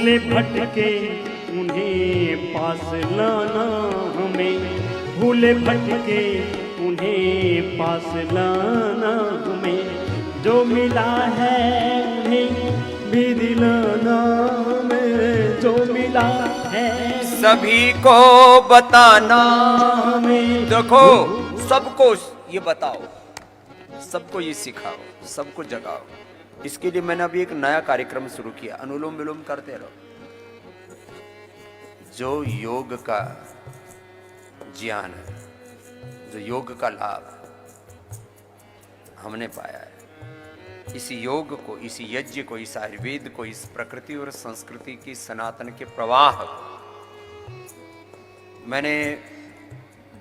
भूले भटके उन्हें पास लाना हमें, भूले भटके उन्हें पास लाना हमें, जो मिला है उन्हें भी दिलाना हमें, जो मिला है सभी को बताना हमें। देखो सबको ये बताओ, सबको ये सिखाओ, सबको जगाओ। इसके लिए मैंने अभी एक नया कार्यक्रम शुरू किया, अनुलोम विलोम करते रहो। जो योग का ज्ञान है, जो योग का लाभ हमने पाया है, इस योग को, इस यज्ञ को, इस आयुर्वेद को, इस प्रकृति और संस्कृति की सनातन के प्रवाह को मैंने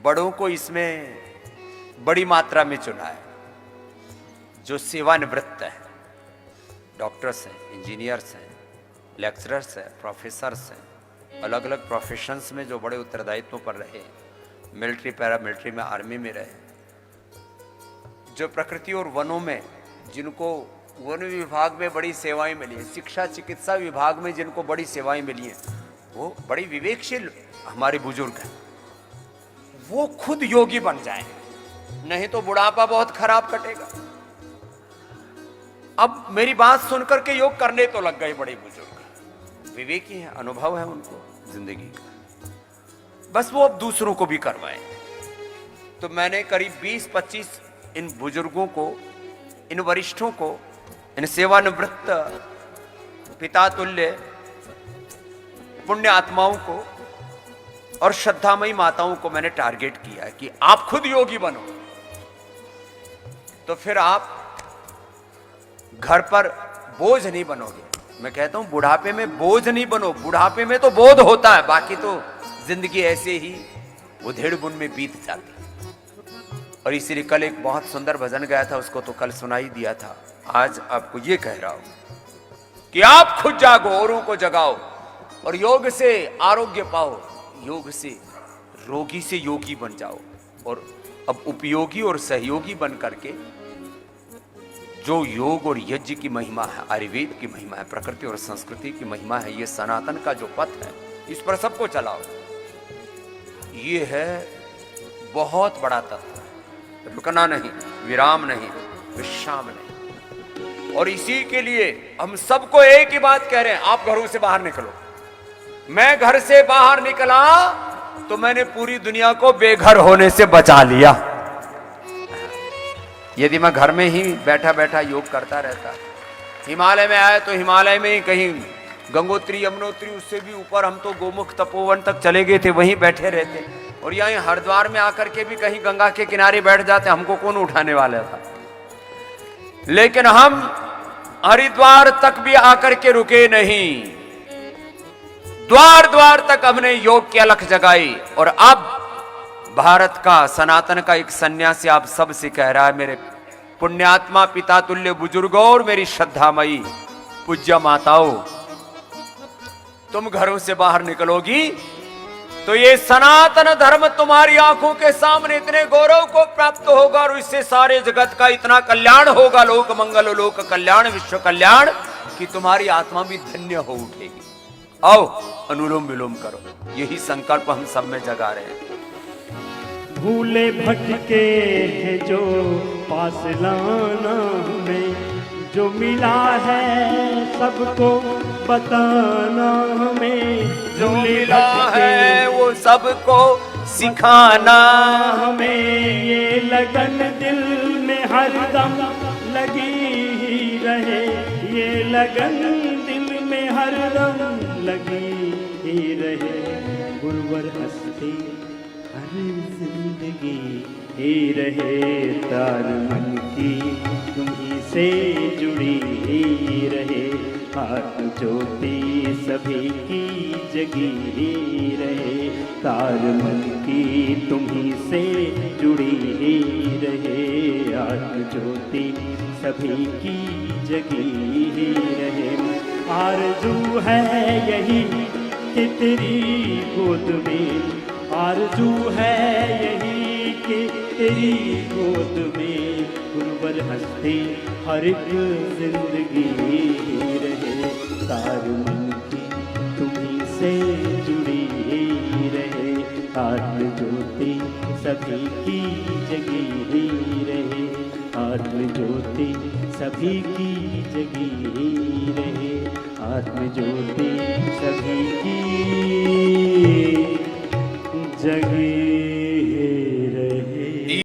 बड़ों को इसमें बड़ी मात्रा में चुना है, जो सेवानिवृत्त है, डॉक्टर्स हैं, इंजीनियर्स हैं, लेक्चरर्स हैं, प्रोफेसर्स हैं, अलग अलग प्रोफेशंस में जो बड़े उत्तरदायित्व पर रहे, मिलिट्री, पैरामिलिट्री में, आर्मी में रहे, जो प्रकृति और वनों में, जिनको वन विभाग में बड़ी सेवाएं मिली हैं, शिक्षा चिकित्सा विभाग में जिनको बड़ी सेवाएं मिली हैं, वो बड़ी विवेकशील हमारे बुजुर्ग हैं। वो खुद योगी बन जाएं, नहीं तो बुढ़ापा बहुत खराब कटेगा। अब मेरी बात सुनकर के योग करने तो लग गए बड़े बुजुर्ग, विवेकी हैं, अनुभव है उनको जिंदगी का, बस वो अब दूसरों को भी करवाएं। तो मैंने करीब 20-25 इन बुजुर्गों को, इन वरिष्ठों को, इन सेवानिवृत्त पिता तुल्य पुण्य आत्माओं को और श्रद्धामयी माताओं को मैंने टारगेट किया है कि आप खुद योगी बनो, तो फिर आप घर पर बोझ नहीं बनोगे। मैं कहता हूं बुढ़ापे में बोझ नहीं बनो, बुढ़ापे में तो बोध होता है, बाकी तो जिंदगी ऐसे ही उधेड़ बुन में बीत जाती है। और इसीलिए कल एक बहुत सुंदर भजन गाया था, उसको तो कल सुनाई दिया था। आज आपको ये कह रहा हूं कि आप खुद जागो, औरों को जगाओ और योग से आरोग्य पाओ, योग से रोगी से योगी बन जाओ। और अब उपयोगी और सहयोगी बन करके जो योग और यज्ञ की महिमा है, आयुर्वेद की महिमा है, प्रकृति और संस्कृति की महिमा है, ये सनातन का जो पथ है, इस पर सबको चलाओ। ये है बहुत बड़ा तत्व, रुकना नहीं, विराम नहीं, विश्राम नहीं। और इसी के लिए हम सबको एक ही बात कह रहे हैं, आप घरों से बाहर निकलो। मैं घर से बाहर निकला तो मैंने पूरी दुनिया को बेघर होने से बचा लिया। यदि मैं घर में ही बैठा बैठा योग करता रहता, हिमालय में आए तो हिमालय में ही कहीं गंगोत्री, यमुनोत्री, उससे भी ऊपर हम तो गोमुख तपोवन तक चले गए थे, वहीं बैठे रहते। और यहाँ हरिद्वार में आकर के भी कहीं गंगा के किनारे बैठ जाते, हमको कौन उठाने वाला था। लेकिन हम हरिद्वार तक भी आकर के रुके नहीं, द्वार द्वार तक हमने योग की अलख जगाई। और अब भारत का, सनातन का एक सन्यासी आप सब से कह रहा है, मेरे पुण्यात्मा पिता तुल्य बुजुर्गों और मेरी श्रद्धामयी पूज्य माताओं, तुम घरों से बाहर निकलोगी तो ये सनातन धर्म तुम्हारी आंखों के सामने इतने गौरव को प्राप्त होगा और इससे सारे जगत का इतना कल्याण होगा, लोक मंगल, लोक कल्याण, विश्व कल्याण, कि तुम्हारी आत्मा भी धन्य हो उठेगी। आओ अनुलोम विलोम करो, यही संकल्प हम सब में जगा रहे हैं। भूले भटके हैं जो पास लाना हमें, जो मिला है सबको बताना हमें, जो मिला है वो सबको सिखाना हमें। ये लगन दिल में हरदम लगी ही रहे, ये लगन दिल में हरदम लगी ही रहे। गुरुवर हंसते हर जिंदगी ही रहे, तार मन की तुम्हीं से जुड़ी ही रहे, आत्म ज्योति सभी की जगी ही रहे, तार मन की तुम्हीं से जुड़ी ही रहे, आत्म ज्योति सभी की जगी ही रहे। आरज़ू है यही कि तेरी गोद में, आरज़ू है यही कि तेरी गोद में गुरुवर हंसते हर एक जिंदगी रहे, तार मन की आत्म ज्योति सभी की जगी ही रहे, आत्म ज्योति सभी की जगी ही रहे, आत्म ज्योति सभी की जगी